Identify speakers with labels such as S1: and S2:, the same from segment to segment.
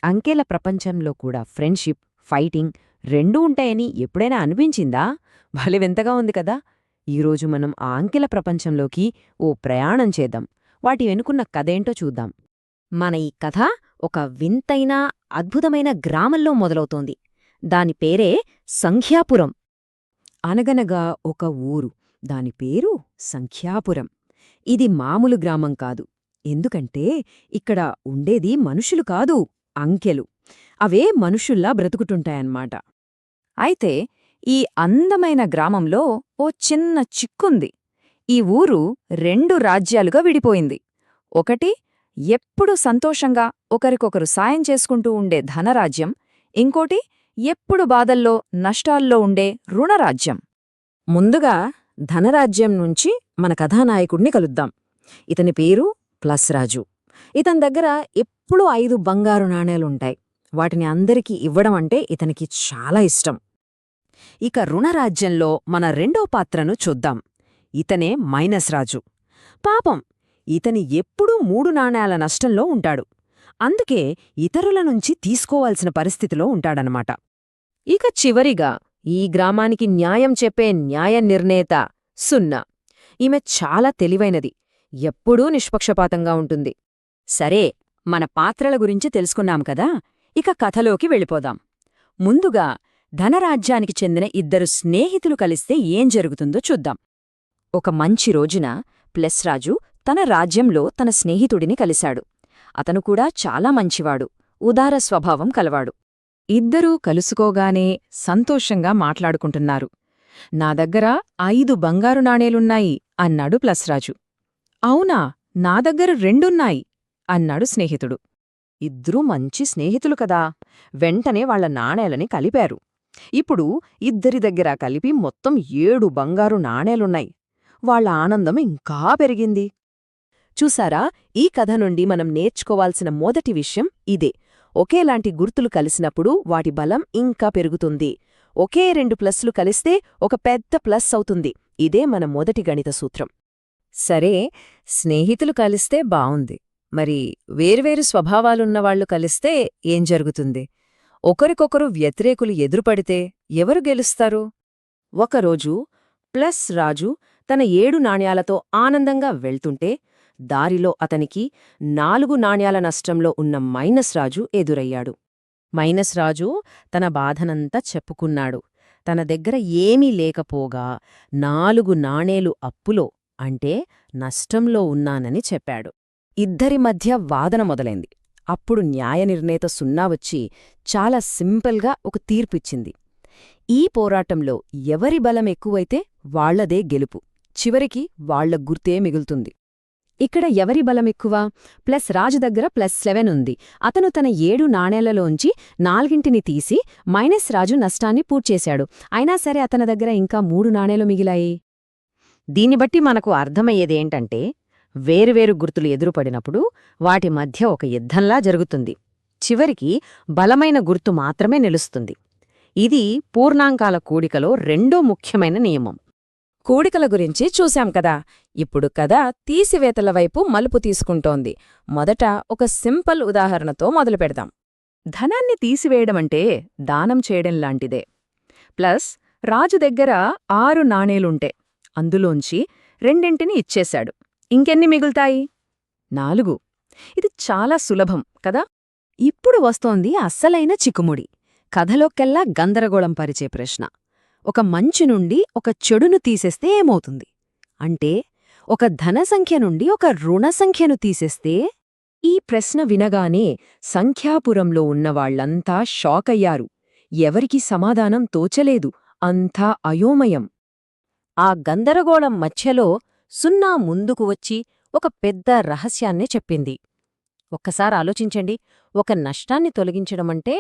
S1: అంకెల ప్రపంచంలో కూడా ఫ్రెండ్షిప్, ఫైటింగ్ రెండూ ఉంటాయని ఎప్పుడైనా అనిపించిందా? భలే వింతగా ఉంది కదా! ఈరోజు మనం ఆ అంకెల ప్రపంచంలోకి ఓ ప్రయాణం చేద్దాం. వాటి వెనుకున్న కథేంటో చూద్దాం.
S2: మన ఈ కథ ఒక వింతైన, అద్భుతమైన గ్రామంలో మొదలవుతోంది. దాని పేరే సంఖ్యాపురం.
S1: అనగనగా ఒక ఊరు. దాని పేరు సంఖ్యాపురం. ఇది మామూలు గ్రామం కాదు. ఎందుకంటే ఇక్కడ ఉండేది మనుషులు కాదు, అంకెలు. అవే మనుషుల్లా బ్రతుకుతుంటాయన్నమాట. అయితే ఈ అందమైన గ్రామంలో ఓ చిన్న చిక్కుంది. ఈ ఊరు 2 రాజ్యాలుగా విడిపోయింది. ఒకటి ఎప్పుడూ సంతోషంగా ఒకరికొకరు సాయం చేసుకుంటూ ఉండే ధనరాజ్యం, ఇంకోటి ఎప్పుడు బాధల్లో, నష్టాల్లో ఉండే రుణరాజ్యం. ముందుగా ధనరాజ్యం నుంచి మన కథానాయకుడిని కలుద్దాం. ఇతని పేరు ప్లస్ రాజు. ఇతని దగ్గర ఎప్పుడూ 5 బంగారు నాణేలుంటాయి. వాటిని అందరికీ ఇవ్వడం అంటే ఇతనికి చాలా ఇష్టం. ఇక రుణరాజ్యంలో మన రెండో పాత్రను చూద్దాం. ఇతనే మైనస్ రాజు. పాపం ఇతని ఎప్పుడూ 3 నాణేల నష్టంలో ఉంటాడు. అందుకే ఇతరుల నుంచి తీసుకోవాల్సిన పరిస్థితిలో ఉంటాడనమాట. ఇక చివరిగా ఈ గ్రామానికి న్యాయం చెప్పే న్యాయ నిర్ణేత సున్నా. ఈమె చాలా తెలివైనది, ఎప్పుడూ నిష్పక్షపాతంగా ఉంటుంది. సరే, మన పాత్రల గురించి తెలుసుకున్నాం కదా, ఇక కథలోకి వెళ్ళిపోదాం. ముందుగా ధనరాజ్యానికి చెందిన 2 స్నేహితులు కలిస్తే ఏం జరుగుతుందో చూద్దాం. ఒక మంచి రోజున ప్లస్ రాజు తన రాజ్యంలో తన స్నేహితుడిని కలిశాడు. అతను కూడా చాలా మంచివాడు, ఉదార స్వభావం కలవాడు. ఇద్దరూ కలుసుకోగానే సంతోషంగా మాట్లాడుకుంటున్నారు. నా దగ్గర 5 బంగారు నాణేలున్నాయి అన్నాడు ప్లస్ రాజు. అవునా, నా దగ్గర 2 అన్నాడు స్నేహితుడు. ఇద్దరూ మంచి స్నేహితులు కదా. వెంటనే వాళ్ల నాణేలని కలిపారు. ఇప్పుడు ఇద్దరి దగ్గర కలిపి మొత్తం 7 బంగారు నాణేలున్నాయి. వాళ్ల ఆనందం ఇంకా పెరిగింది. చూసారా, ఈ కథ నుండి మనం నేర్చుకోవాల్సిన మొదటి విషయం ఇదే. ఒకేలాంటి గుర్తులు కలిసినప్పుడు వాటి బలం ఇంకా పెరుగుతుంది. ఒకే 2 ప్లస్లు కలిస్తే ఒక పెద్ద ప్లస్ అవుతుంది. ఇదే మన మొదటి గణిత సూత్రం. సరే, స్నేహితులు కలిస్తే బావుంది. మరి వేర్వేరు స్వభావాలున్నవాళ్లు కలిస్తే ఏం జరుగుతుంది? ఒకరికొకరు వ్యతిరేకులు ఎదురుపడితే ఎవరు గెలుస్తారు? ఒకరోజు ప్లస్ రాజు తన 7 నాణ్యాలతో ఆనందంగా వెళ్తుంటే దారిలో అతనికి 4 నాణ్యాల నష్టంలో ఉన్న మైనస్ రాజు ఎదురయ్యాడు. మైనస్ రాజు తన బాధనంతా చెప్పుకున్నాడు. తన దగ్గర ఏమీ లేకపోగా 4 నాణేలు అప్పులో, అంటే నష్టంలో ఉన్నానని చెప్పాడు. ఇద్దరి మధ్య వాదన మొదలైంది. అప్పుడు న్యాయనిర్ణేత సున్నా వచ్చి చాలా సింపుల్గా ఒక తీర్పిచ్చింది. ఈ పోరాటంలో ఎవరి బలం ఎక్కువైతే వాళ్లదే గెలుపు. చివరికి వాళ్ల గుర్తే మిగులుతుంది. ఇక్కడ ఎవరి బలం ఎక్కువ? ప్లస్ రాజు దగ్గర +7 ఉంది. అతను తన 7 నాణేలలోంచి 4 తీసి మైనస్ రాజు నష్టాన్ని పూడ్చేశాడు. అయినా సరే అతని దగ్గర ఇంకా 3 నాణేలు మిగిలాయి. దీన్ని బట్టి మనకు అర్థమయ్యేదేంటంటే, వేరువేరు గుర్తులు ఎదురుపడినప్పుడు వాటి మధ్య ఒక యుద్ధంలా జరుగుతుంది. చివరికి బలమైన గుర్తు మాత్రమే నిలుస్తుంది. ఇది పూర్ణాంకాల కూడికలో రెండో ముఖ్యమైన నియమం. కూడికల గురించి చూశాం కదా. ఇప్పుడు కథ తీసివేతల వైపు మలుపు తీసుకుంటోంది. మొదట ఒక సింపుల్ ఉదాహరణతో మొదలుపెడదాం. ధనాన్ని తీసివేయడమంటే దానం చేయడంలాంటిదే. ప్లస్ రాజు దగ్గర 6 నాణేలుంటే అందులోంచి 2 ఇచ్చేశాడు. ఇంకెన్ని మిగులుతాయి? 4. ఇది చాలా సులభం కదా. ఇప్పుడు వస్తోంది అస్సలైన చిక్కుముడి. కథలోకెల్లా గందరగోళం పరిచే ప్రశ్న. ఒక మంచి నుండి ఒక చెడును తీసేస్తే ఏమవుతుంది? అంటే ఒక ధనసంఖ్య నుండి ఒక రుణసంఖ్యను తీసేస్తే? ఈ ప్రశ్న వినగానే సంఖ్యాపురంలో ఉన్నవాళ్లంతా షాకయ్యారు. ఎవరికీ సమాధానం తోచలేదు. అంతా అయోమయం. ఆ గందరగోళం మధ్యలో సున్నా ముందుకు వచ్చి ఒక పెద్ద రహస్యాన్నే చెప్పింది. ఒక్కసారి ఆలోచించండి. ఒక నష్టాన్ని తొలగించడమంటే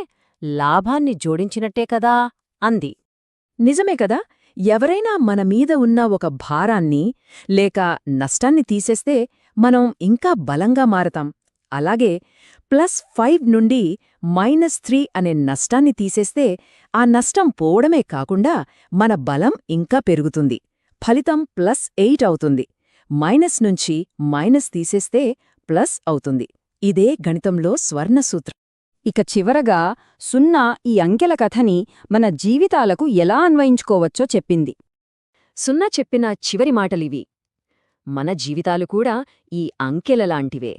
S1: లాభాన్ని జోడించినట్టే కదా అంది. నిజమే కదా. ఎవరైనా మన మీద ఉన్న ఒక భారాన్ని లేక నష్టాన్ని తీసేస్తే మనం ఇంకా బలంగా మారతాం. అలాగే +5 నుండి -3 అనే నష్టాన్ని తీసేస్తే ఆ నష్టం పోవడమే కాకుండా మన బలం ఇంకా పెరుగుతుంది. ఫలితం +8 అవుతుంది. మైనస్ నుంచి మైనస్ తీసేస్తే ప్లస్ అవుతుంది. ఇదే గణితంలో స్వర్ణసూత్రం.
S3: ఇక చివరగా సున్నా ఈ అంకెల కథని మన జీవితాలకు ఎలా అన్వయించుకోవచ్చో చెప్పింది.
S2: సున్నా చెప్పిన చివరి మాటలివి. మన జీవితాలు కూడా ఈ అంకెలలాంటివే.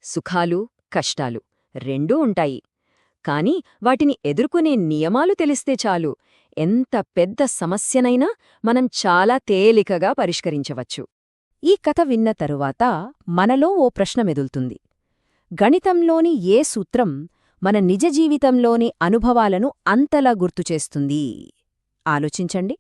S2: సుఖాలు, కష్టాలు రెండూ ఉంటాయి. కాని వాటిని ఎదుర్కొనే నియమాలు తెలిస్తే చాలు, ఎంత పెద్ద సమస్యనైనా మనం చాలా తేలికగా పరిష్కరించవచ్చు. ఈ కథ విన్న తరువాత మనలో ఓ ప్రశ్న మెదులుతుంది. గణితంలోని ఏ సూత్రం మన నిజ జీవితంలోని అనుభవాలను అంతలా గుర్తుచేస్తుంది? ఆలోచించండి.